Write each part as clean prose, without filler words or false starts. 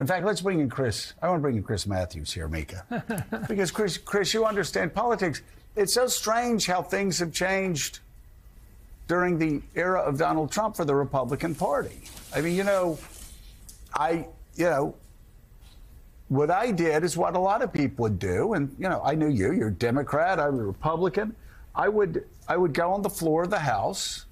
In fact, let's bring in Chris. I want to bring in Chris Matthews here, Mika. Because, Chris, you understand politics. It's so strange how things have changed during the era of Donald Trump for the Republican Party. I mean, what I did is what a lot of people would do. And, I knew you're a Democrat, I'm a Republican. I would go on the floor of the House.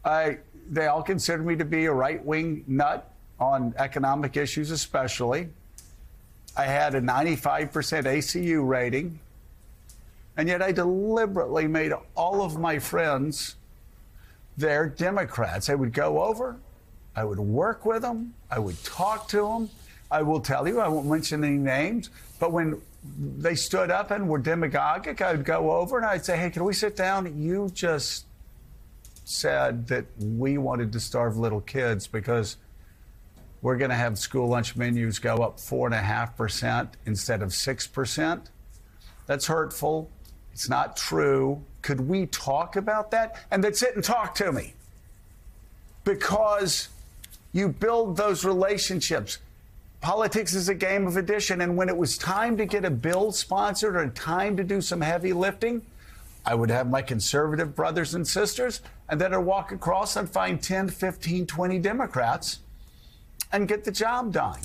They all considered me to be a right-wing nut on economic issues especially. I had a 95% ACU rating. And yet I deliberately made all of my friends there Democrats. I would go over, I would work with them, I would talk to them. I will tell you, I won't mention any names, but when they stood up and were demagogic, I would go over and I'd say, hey, can we sit down? You just said that we wanted to starve little kids because we're going to have school lunch menus go up 4.5% instead of 6%. That's hurtful. It's not true. Could we talk about that? And they'd sit and talk to me because you build those relationships. Politics is a game of addition. And when it was time to get a bill sponsored or time to do some heavy lifting, I would have my conservative brothers and sisters, and then I'd walk across and find 10, 15, 20 Democrats and get the job done.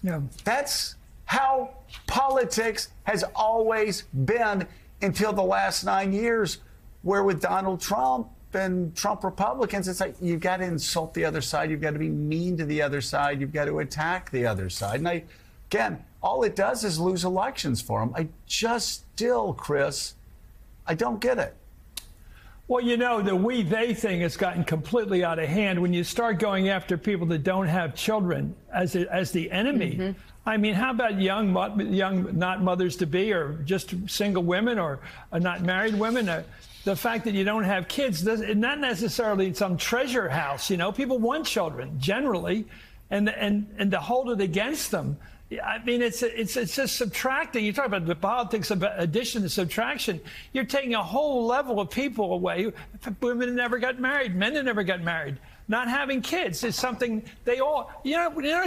Yeah. That's how politics has always been until the last 9 years, where with Donald Trump and Trump Republicans, it's like you've got to insult the other side. You've got to be mean to the other side. You've got to attack the other side. And again, all it does is lose elections for them. I just still, Chris, I don't get it. Well, the we-they thing has gotten completely out of hand when you start going after people that don't have children as the enemy. Mm-hmm. I mean, how about young not mothers-to-be or just single women or not married women? The fact that you don't have kids, not necessarily some treasure house. People want children generally, and to hold it against them. I mean, it's just subtracting. You talk about the politics of addition and subtraction. You're taking a whole level of people away. Women never got married. Men that never got married. Not having kids is something they all.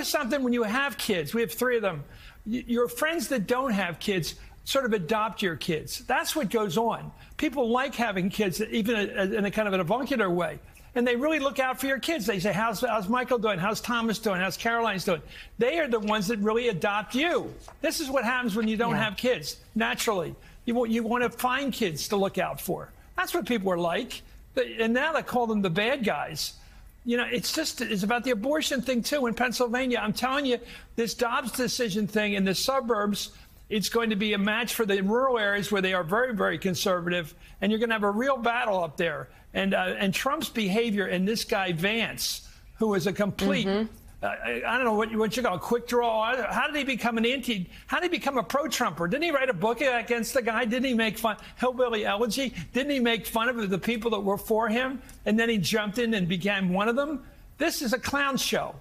Something when you have kids. We have 3 of them. Your friends that don't have kids sort of adopt your kids. That's what goes on. People like having kids, even in a kind of an avuncular way. And they really look out for your kids. They say, how's Michael doing? How's Thomas doing? How's Caroline's doing? They are the ones that really adopt you. This is what happens when you don't have kids, naturally. You want to find kids to look out for. That's what people are like. And now they call them the bad guys. It's about the abortion thing, too, in Pennsylvania. I'm telling you, this Dobbs decision thing in the suburbs, it's going to be a match for the rural areas where they are very, very conservative. And you're going to have a real battle up there. And Trump's behavior, and this guy Vance, who is a complete, I don't know what you call a quick draw. How did he become how did he become a pro-Trumper? Didn't he write a book against the guy? Didn't he make fun, Hillbilly Elegy? Didn't he make fun of the people that were for him? And then he jumped in and became one of them? This is a clown show.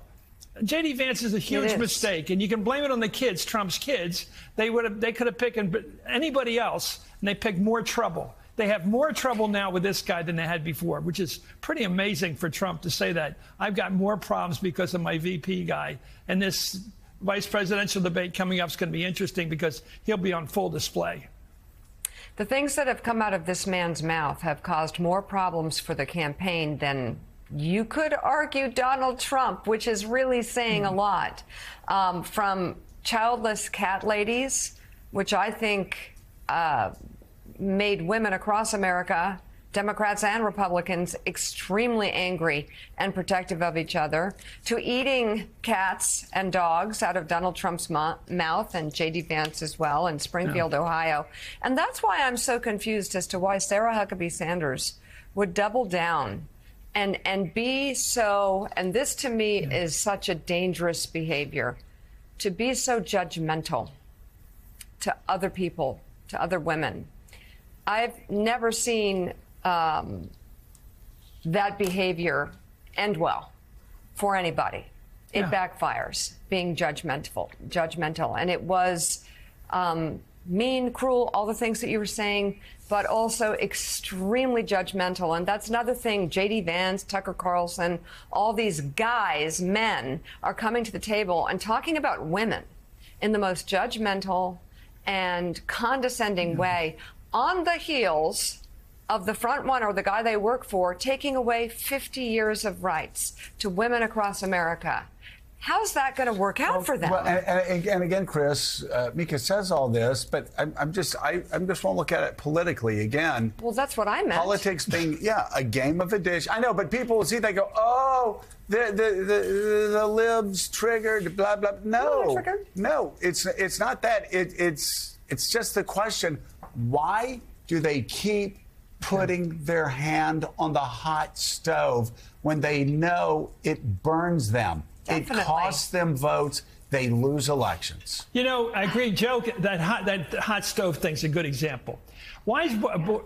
J.D. Vance is a huge mistake, and you can blame it on the kids, Trump's kids. They could have picked anybody else, and they picked more trouble. They have more trouble now with this guy than they had before, which is pretty amazing for Trump to say that. I've got more problems because of my VP guy. And this vice presidential debate coming up is going to be interesting because he'll be on full display. The things that have come out of this man's mouth have caused more problems for the campaign than you could argue Donald Trump, which is really saying a lot. From childless cat ladies, which I think made women across America, Democrats and Republicans, extremely angry and protective of each other, to eating cats and dogs out of Donald Trump's mouth, and J.D. Vance as well, in Springfield, Ohio. And that's why I'm so confused as to why Sarah Huckabee Sanders would double down and be so, and this to me is such a dangerous behavior, to be so judgmental to other people, to other women. I've never seen that behavior end well for anybody. It backfires, being judgmental. And it was mean, cruel, all the things that you were saying, but also extremely judgmental. And that's another thing. J.D. Vance, Tucker Carlson, all these guys, men, are coming to the table and talking about women in the most judgmental and condescending way on the heels of the front one or the guy they work for taking away 50 years of rights to women across America. How's that going to work out for them? Well, and again, Chris, Mika says all this, but I'm just want to look at it politically again. Well, that's what I meant. Politics being, a game of addition. I know, but people will see, they go, oh, the libs triggered, blah blah. No, it's not that. It's just the question: why do they keep putting their hand on the hot stove when they know it burns them? Definitely. It costs them votes. They lose elections. You know, I agree, Joe, that hot stove thing's a good example. Why is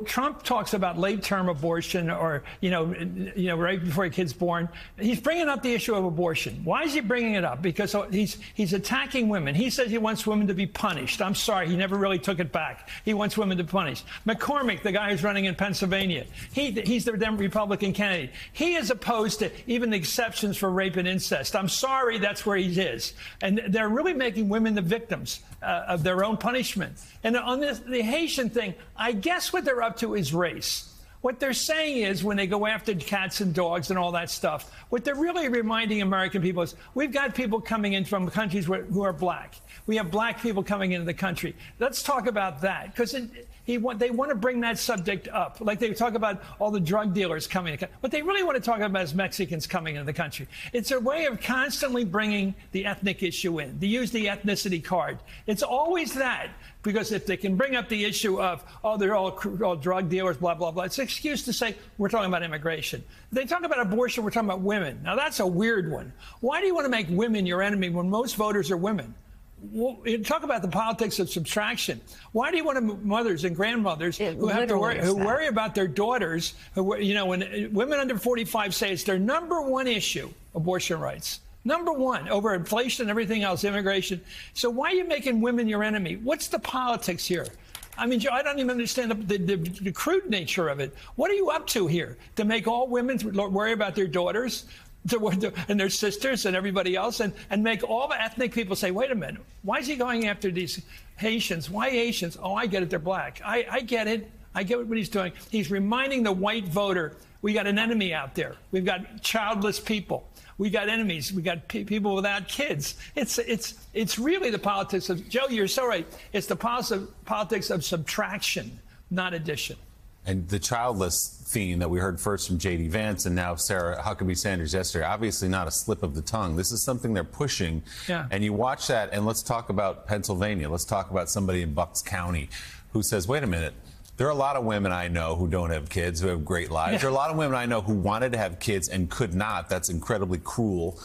Trump talks about late-term abortion or, right before a kid's born? He's bringing up the issue of abortion. Why is he bringing it up? Because he's attacking women. He says he wants women to be punished. I'm sorry, he never really took it back. He wants women to be punished. McCormick, the guy who's running in Pennsylvania, he's the Republican candidate. He is opposed to even the exceptions for rape and incest. I'm sorry, that's where he is. And they're really making women the victims of their own punishment. And on the Haitian thing, I guess what they're up to is race. What they're saying is when they go after cats and dogs and all that stuff, what they're really reminding American people is we've got people coming in from countries who are black. We have black people coming into the country. Let's talk about that, because they want to bring that subject up. Like they talk about all the drug dealers coming. What they really want to talk about is Mexicans coming into the country. It's a way of constantly bringing the ethnic issue in. They use the ethnicity card. It's always that, because if they can bring up the issue of, oh, they're all drug dealers, blah, blah, blah, it's an excuse to say we're talking about immigration. They talk about abortion, we're talking about women. Now, that's a weird one. Why do you want to make women your enemy when most voters are women? Well, you talk about the politics of subtraction. Why do you want mothers and grandmothers who have to worry about their daughters? When women under 45 say it's their number one issue, abortion rights. Number one, over inflation and everything else, immigration. So why are you making women your enemy? What's the politics here? I mean, I don't even understand the crude nature of it. What are you up to here? To make all women worry about their daughters? And their sisters and everybody else, and make all the ethnic people say, wait a minute, why is he going after these Haitians? Why Haitians? Oh, I get it, they're black. I get it. I get what he's doing. He's reminding the white voter, we got an enemy out there. We've got childless people. We got enemies. We got people without kids. It's really the politics of, Joe, you're so right. It's the politics of subtraction, not addition. And the childless theme that we heard first from J.D. Vance and now Sarah Huckabee Sanders yesterday, obviously not a slip of the tongue. This is something they're pushing. Yeah. And you watch that, and let's talk about Pennsylvania. Let's talk about somebody in Bucks County who says, wait a minute, there are a lot of women I know who don't have kids, who have great lives. Yeah. There are a lot of women I know who wanted to have kids and could not. That's incredibly cruel.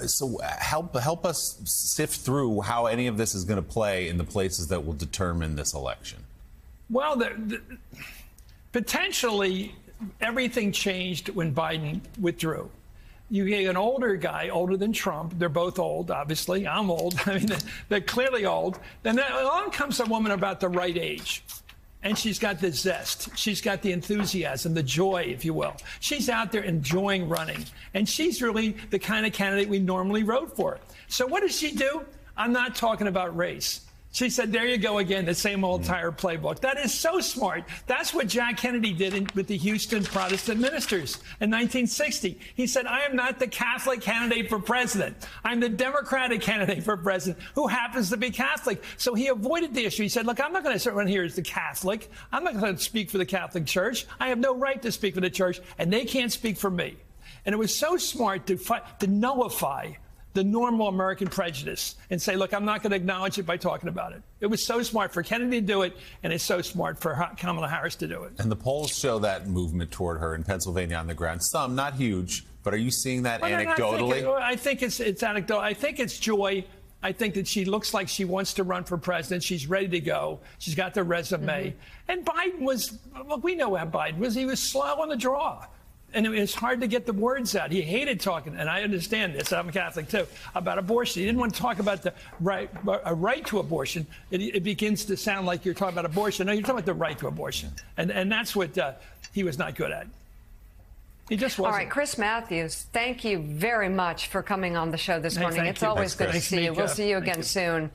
So help us sift through how any of this is going to play in the places that will determine this election. Well, potentially, everything changed when Biden withdrew. You get an older guy, older than Trump. They're both old, obviously. I'm old. I mean, they're clearly old. Then along comes a woman about the right age. And she's got the zest. She's got the enthusiasm, the joy, if you will. She's out there enjoying running. And she's really the kind of candidate we normally vote for. So what does she do? I'm not talking about race. She said, there you go again, the same old tired playbook. That is so smart. That's what Jack Kennedy did with the Houston Protestant ministers in 1960. He said, I am not the Catholic candidate for president. I'm the Democratic candidate for president who happens to be Catholic. So he avoided the issue. He said, look, I'm not going to sit around here as the Catholic. I'm not going to speak for the Catholic Church. I have no right to speak for the church, and they can't speak for me. And it was so smart to nullify the normal American prejudice and say, look, I'm not going to acknowledge it by talking about it. It was so smart for Kennedy to do it, and it's so smart for Kamala Harris to do it. And the polls show that movement toward her in Pennsylvania on the ground. Some, not huge, but are you seeing that anecdotally? I think it's anecdotal. I think it's joy. I think that she looks like she wants to run for president. She's ready to go. She's got the resume. And Biden was, look, we know how Biden was. He was slow on the draw. And it's hard to get the words out. He hated talking, and I understand this. I'm a Catholic too, about abortion. He didn't want to talk about the right to abortion. It begins to sound like you're talking about abortion. No, you're talking about the right to abortion, and that's what he was not good at. He just wasn't. All right, Chris Matthews, thank you very much for coming on the show this morning. It's always good to see you. We'll see you again soon.